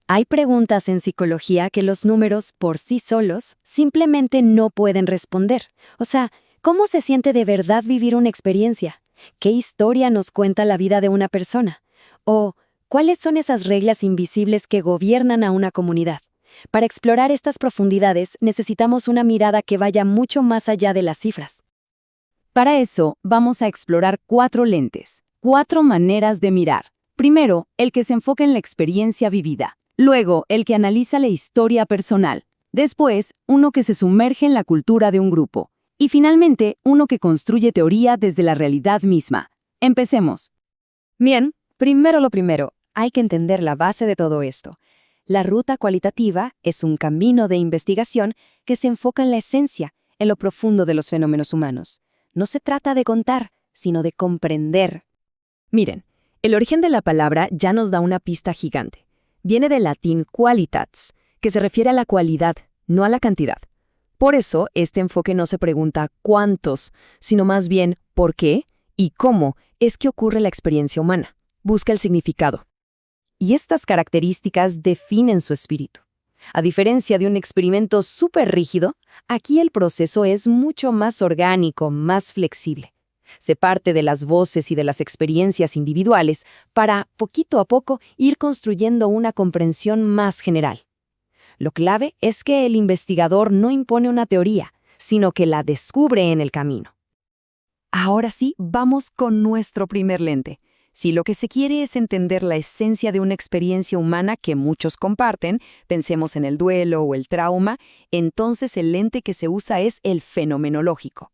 Hay preguntas en psicología que los números, por sí solos, simplemente no pueden responder. O sea, ¿cómo se siente de verdad vivir una experiencia? ¿Qué historia nos cuenta la vida de una persona? ¿O cuáles son esas reglas invisibles que gobiernan a una comunidad? Para explorar estas profundidades, necesitamos una mirada que vaya mucho más allá de las cifras. Para eso, vamos a explorar 4 lentes, 4 maneras de mirar. Primero, el que se enfoca en la experiencia vivida. Luego, el que analiza la historia personal. Después, uno que se sumerge en la cultura de un grupo. Y finalmente, uno que construye teoría desde la realidad misma. Empecemos. Bien, primero lo primero, hay que entender la base de todo esto. La ruta cualitativa es un camino de investigación que se enfoca en la esencia, en lo profundo de los fenómenos humanos. No se trata de contar, sino de comprender. Miren, el origen de la palabra ya nos da una pista gigante. Viene del latín qualitas, que se refiere a la cualidad, no a la cantidad. Por eso, este enfoque no se pregunta cuántos, sino más bien por qué y cómo es que ocurre la experiencia humana. Busca el significado. Y estas características definen su espíritu. A diferencia de un experimento súper rígido, aquí el proceso es mucho más orgánico, más flexible. Se parte de las voces y de las experiencias individuales para, poquito a poco, ir construyendo una comprensión más general. Lo clave es que el investigador no impone una teoría, sino que la descubre en el camino. Ahora sí, vamos con nuestro primer lente. Si lo que se quiere es entender la esencia de una experiencia humana que muchos comparten, pensemos en el duelo o el trauma, entonces el lente que se usa es el fenomenológico.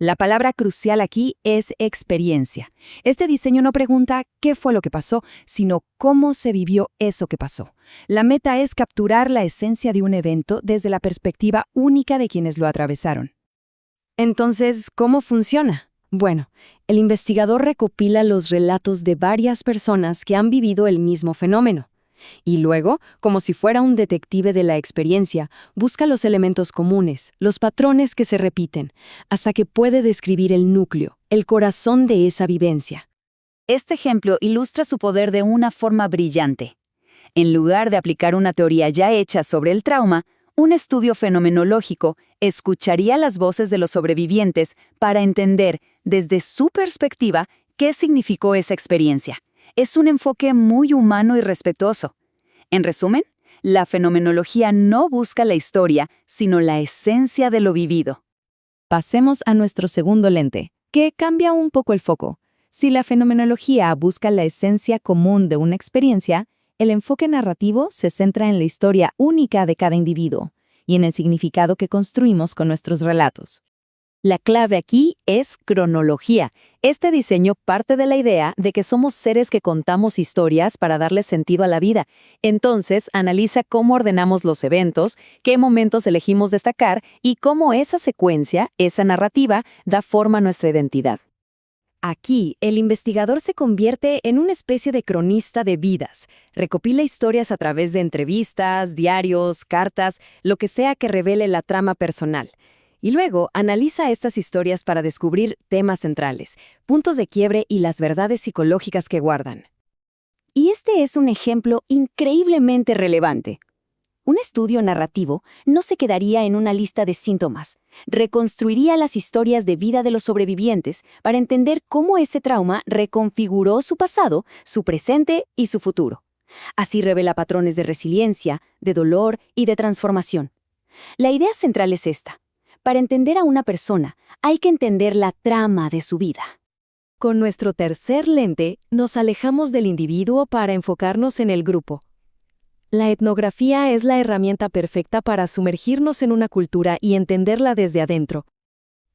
La palabra crucial aquí es experiencia. Este diseño no pregunta qué fue lo que pasó, sino cómo se vivió eso que pasó. La meta es capturar la esencia de un evento desde la perspectiva única de quienes lo atravesaron. Entonces, ¿cómo funciona? Bueno, el investigador recopila los relatos de varias personas que han vivido el mismo fenómeno. Y luego, como si fuera un detective de la experiencia, busca los elementos comunes, los patrones que se repiten, hasta que puede describir el núcleo, el corazón de esa vivencia. Este ejemplo ilustra su poder de una forma brillante. En lugar de aplicar una teoría ya hecha sobre el trauma, un estudio fenomenológico escucharía las voces de los sobrevivientes para entender, desde su perspectiva, qué significó esa experiencia. Es un enfoque muy humano y respetuoso. En resumen, la fenomenología no busca la historia, sino la esencia de lo vivido. Pasemos a nuestro segundo lente, que cambia un poco el foco. Si la fenomenología busca la esencia común de una experiencia, el enfoque narrativo se centra en la historia única de cada individuo y en el significado que construimos con nuestros relatos. La clave aquí es cronología. Este diseño parte de la idea de que somos seres que contamos historias para darle sentido a la vida. Entonces, analiza cómo ordenamos los eventos, qué momentos elegimos destacar y cómo esa secuencia, esa narrativa, da forma a nuestra identidad. Aquí, el investigador se convierte en una especie de cronista de vidas. Recopila historias a través de entrevistas, diarios, cartas, lo que sea que revele la trama personal. Y luego analiza estas historias para descubrir temas centrales, puntos de quiebre y las verdades psicológicas que guardan. Y este es un ejemplo increíblemente relevante. Un estudio narrativo no se quedaría en una lista de síntomas. Reconstruiría las historias de vida de los sobrevivientes para entender cómo ese trauma reconfiguró su pasado, su presente y su futuro. Así revela patrones de resiliencia, de dolor y de transformación. La idea central es esta. Para entender a una persona, hay que entender la trama de su vida. Con nuestro tercer lente, nos alejamos del individuo para enfocarnos en el grupo. La etnografía es la herramienta perfecta para sumergirnos en una cultura y entenderla desde adentro.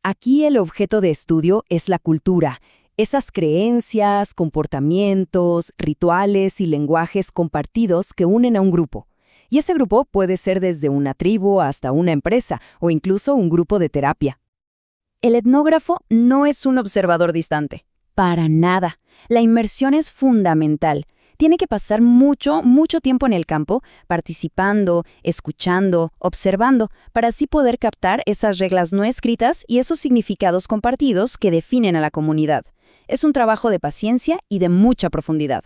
Aquí el objeto de estudio es la cultura, esas creencias, comportamientos, rituales y lenguajes compartidos que unen a un grupo. Y ese grupo puede ser desde una tribu hasta una empresa o incluso un grupo de terapia. El etnógrafo no es un observador distante. Para nada. La inmersión es fundamental. Tiene que pasar mucho tiempo en el campo, participando, escuchando, observando, para así poder captar esas reglas no escritas y esos significados compartidos que definen a la comunidad. Es un trabajo de paciencia y de mucha profundidad.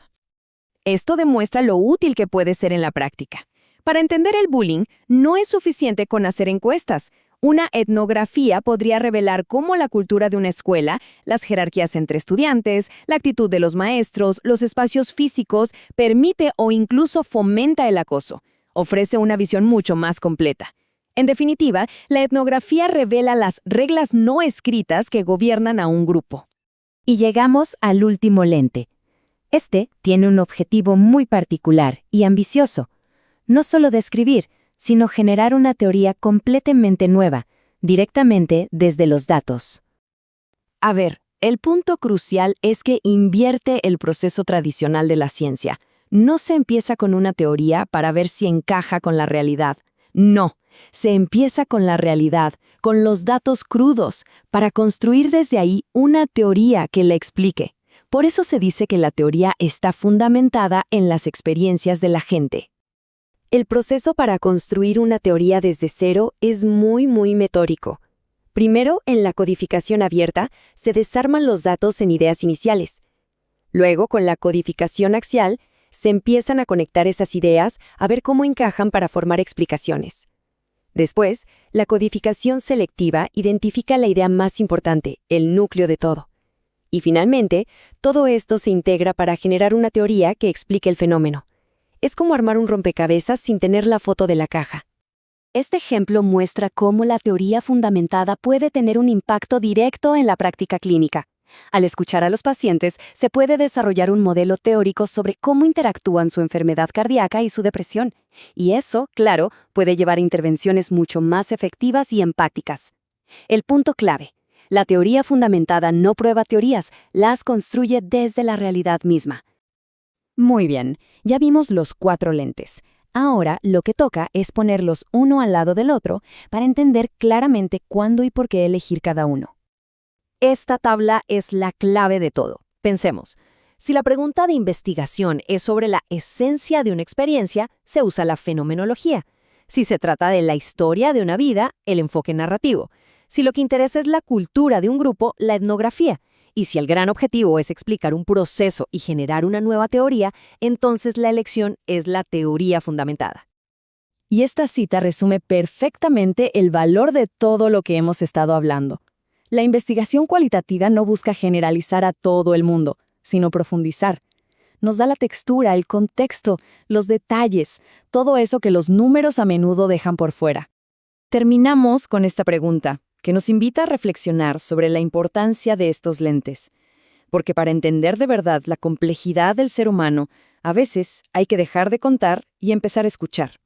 Esto demuestra lo útil que puede ser en la práctica. Para entender el bullying, no es suficiente con hacer encuestas. Una etnografía podría revelar cómo la cultura de una escuela, las jerarquías entre estudiantes, la actitud de los maestros, los espacios físicos, permite o incluso fomenta el acoso. Ofrece una visión mucho más completa. En definitiva, la etnografía revela las reglas no escritas que gobiernan a un grupo. Y llegamos al último lente. Este tiene un objetivo muy particular y ambicioso. No solo describir, sino generar una teoría completamente nueva, directamente desde los datos. A ver, el punto crucial es que invierte el proceso tradicional de la ciencia. No se empieza con una teoría para ver si encaja con la realidad. No, se empieza con la realidad, con los datos crudos, para construir desde ahí una teoría que la explique. Por eso se dice que la teoría está fundamentada en las experiencias de la gente. El proceso para construir una teoría desde cero es muy metódico. Primero, en la codificación abierta, se desarman los datos en ideas iniciales. Luego, con la codificación axial, se empiezan a conectar esas ideas a ver cómo encajan para formar explicaciones. Después, la codificación selectiva identifica la idea más importante, el núcleo de todo. Y finalmente, todo esto se integra para generar una teoría que explique el fenómeno. Es como armar un rompecabezas sin tener la foto de la caja. Este ejemplo muestra cómo la teoría fundamentada puede tener un impacto directo en la práctica clínica. Al escuchar a los pacientes, se puede desarrollar un modelo teórico sobre cómo interactúan su enfermedad cardíaca y su depresión. Y eso, claro, puede llevar a intervenciones mucho más efectivas y empáticas. El punto clave: la teoría fundamentada no prueba teorías, las construye desde la realidad misma. Muy bien, ya vimos los 4 lentes. Ahora lo que toca es ponerlos uno al lado del otro para entender claramente cuándo y por qué elegir cada uno. Esta tabla es la clave de todo. Pensemos, si la pregunta de investigación es sobre la esencia de una experiencia, se usa la fenomenología. Si se trata de la historia de una vida, el enfoque narrativo. Si lo que interesa es la cultura de un grupo, la etnografía. Y si el gran objetivo es explicar un proceso y generar una nueva teoría, entonces la elección es la teoría fundamentada. Y esta cita resume perfectamente el valor de todo lo que hemos estado hablando. La investigación cualitativa no busca generalizar a todo el mundo, sino profundizar. Nos da la textura, el contexto, los detalles, todo eso que los números a menudo dejan por fuera. Terminamos con esta pregunta, que nos invita a reflexionar sobre la importancia de estos lentes. Porque para entender de verdad la complejidad del ser humano, a veces hay que dejar de contar y empezar a escuchar.